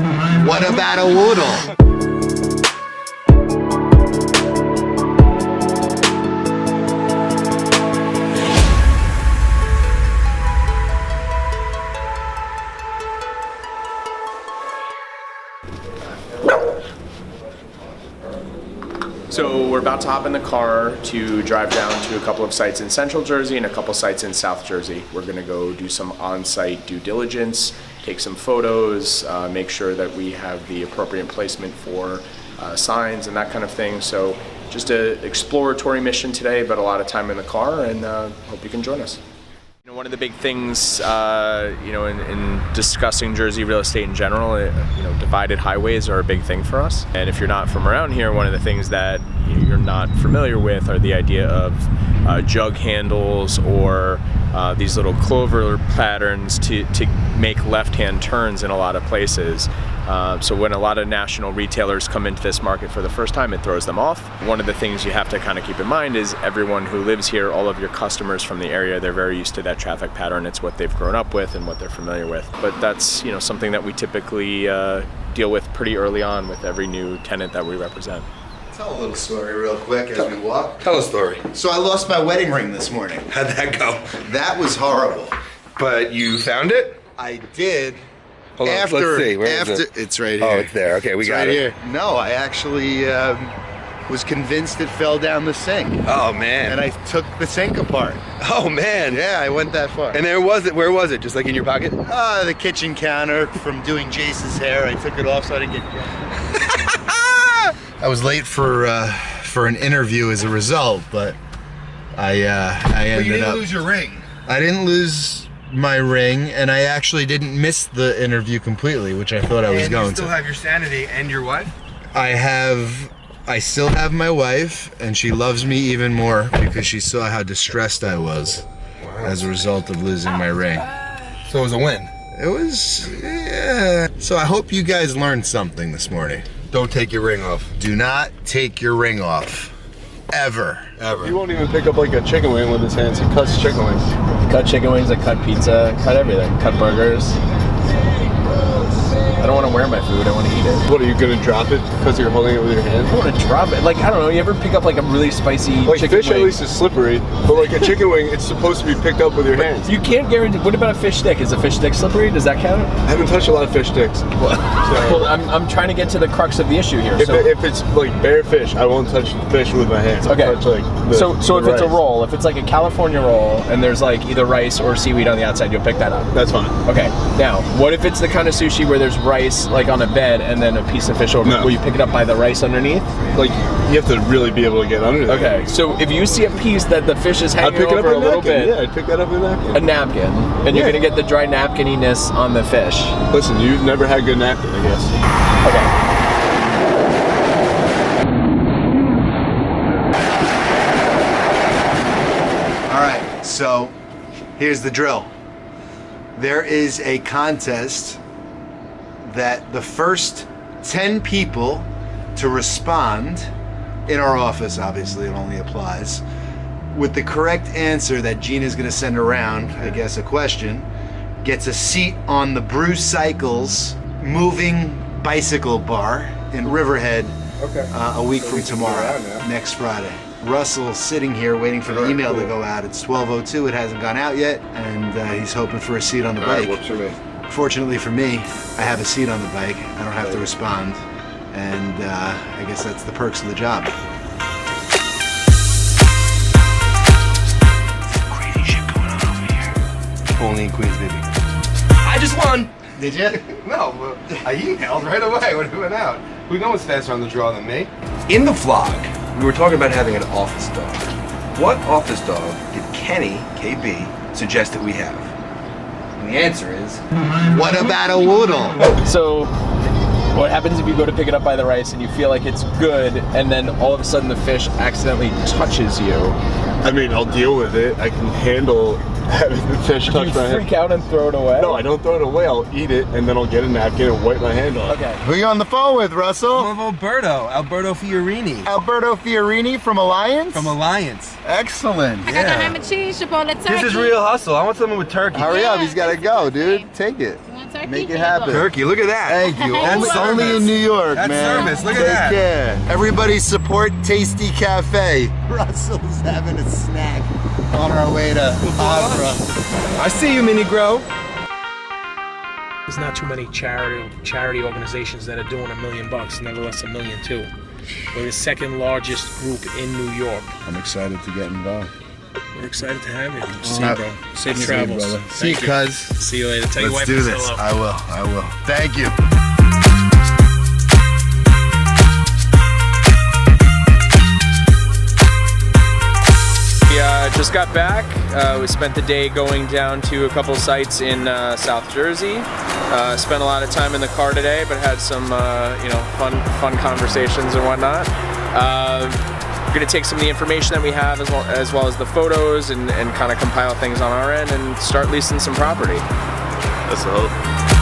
What about a woodle? So we're about to hop in the car to drive down to a couple of sites in Central Jersey and a couple sites in South Jersey. We're gonna go do some on-site due diligence, take some photos, make sure that we have the appropriate placement for signs and that kind of thing. So just an exploratory mission today, but a lot of time in the car, and hope you can join us. You know, one of the big things, in discussing Jersey real estate in general, divided highways are a big thing for us. And if you're not from around here, one of the things that you're not familiar with are the idea of jug handles or these little clover patterns to make left-hand turns in a lot of places. So when a lot of national retailers come into this market for the first time, it throws them off. One of the things you have to kind of keep in mind is everyone who lives here, all of your customers from the area, they're very used to that traffic pattern. It's what they've grown up with and what they're familiar with. But that's something that we typically deal with pretty early on with every new tenant that we represent. Tell a little story real quick as we walk. Tell a story. So I lost my wedding ring this morning. How'd that go? That was horrible. But you found it? I did. Hold on, let's see. Where is it? It's right here. Oh, it's there. Okay, we got it. Here. No, I actually was convinced it fell down the sink. Oh, man. And I took the sink apart. Oh, man. Yeah, I went that far. And there was it. Where was it? Just like in your pocket? The kitchen counter from doing Jayson's hair. I took it off so I didn't get I was late for an interview as a result, but I ended But you didn't up lose your ring. I didn't lose my ring, and I actually didn't miss the interview completely, which I thought I was going to. You still have your sanity and your wife? I still have my wife, and she loves me even more because she saw how distressed I was as a result of losing my ring. So it was a win. It was, yeah. So I hope you guys learned something this morning. Don't take your ring off. Do not take your ring off. Ever. Ever. He won't even pick up like a chicken wing with his hands. He cuts chicken wings. Cut chicken wings, I cut pizza, cut everything, cut burgers. I don't want to wear my food, I want to eat it. What, are you gonna drop it because you're holding it with your hand? I don't want to drop it. Like, I don't know, you ever pick up like a really spicy Like chicken fish wing? at least is slippery, but like a chicken wing, it's supposed to be picked up with your hands. You can't guarantee. What about a fish stick? Is a fish stick slippery? Does that count? I haven't touched a lot of fish sticks. Well, I'm trying to get to the crux of the issue here. If it's like bare fish, I won't touch the fish with my hands. Okay. I'll touch, like, So if it's a rice. roll, if it's like a California roll and there's like either rice or seaweed on the outside, you'll pick that up. That's fine. Okay. Now, what if it's the kind of sushi where there's rice like on a bed and then a piece of fish over? No. Will you pick it up by the rice underneath? Like, you have to really be able to get under there. Okay. So if you see a piece that the fish is I'd hanging pick it up over with a little napkin. bit, Yeah, I'd pick that up with a napkin. a napkin, and you're Yeah. gonna get the dry napkininess on the fish. Listen, you've never had good napkin, I guess. Okay. All right, so here's the drill. There is a contest that the first 10 people to respond in our office, obviously it only applies, with the correct answer that Gina's gonna send around, I guess a question, gets a seat on the Brew Cycles moving bicycle bar in Riverhead a week from tomorrow, next Friday. Russell's sitting here waiting for the email to go out. It's 12:02, it hasn't gone out yet, and he's hoping for a seat on the bike. Works for me. Fortunately for me, I have a seat on the bike. I don't have to respond, and I guess that's the perks of the job. Crazy shit going on over here. Only in Queens, baby. I just won! Did you? No, I emailed right away when it went out. Who knows faster on the draw than me? In the vlog, we were talking about having an office dog. What office dog did Kenny, KB, suggest that we have? And the answer is... What about a woodle? So, what happens if you go to pick it up by the rice and you feel like it's good, and then all of a sudden the fish accidentally touches you? I mean, I'll deal with it. I can handle having the fish Do touch you my hand. freak out and throw it away? No, I don't throw it away. I'll eat it, and then I'll get a napkin and wipe my hand off. Okay. Who are you on the phone with, Russell? I'm with Alberto Fiorini. Alberto Fiorini from Alliance? From Alliance. Excellent. I got the ham and cheese, chipotle turkey. This is real hustle. I want someone with turkey. Hurry up, he's gotta go, dude. Take it. You want our Make key it happen. table. Turkey, look at that. Thank you. That's Only in New York, That's man. service. Look at Take that. care. Everybody support Tasty Cafe. Russell's having a snack on our way to Opera. I see you, Mini Grow. There's not too many charity organizations that are doing $1 million, nevertheless $1 million too. We're the second largest group in New York. I'm excited to get involved. We're excited to have you. See you, bro. Safe travels. brother. See you, cuz. See you later. Tell your Let's wife do to this. hello. I will. Thank you. We just got back. We spent the day going down to a couple sites in South Jersey. Spent a lot of time in the car today, but had some fun conversations and whatnot. We're gonna take some of the information that we have as well as the photos and kind of compile things on our end and start leasing some property. That's the hope.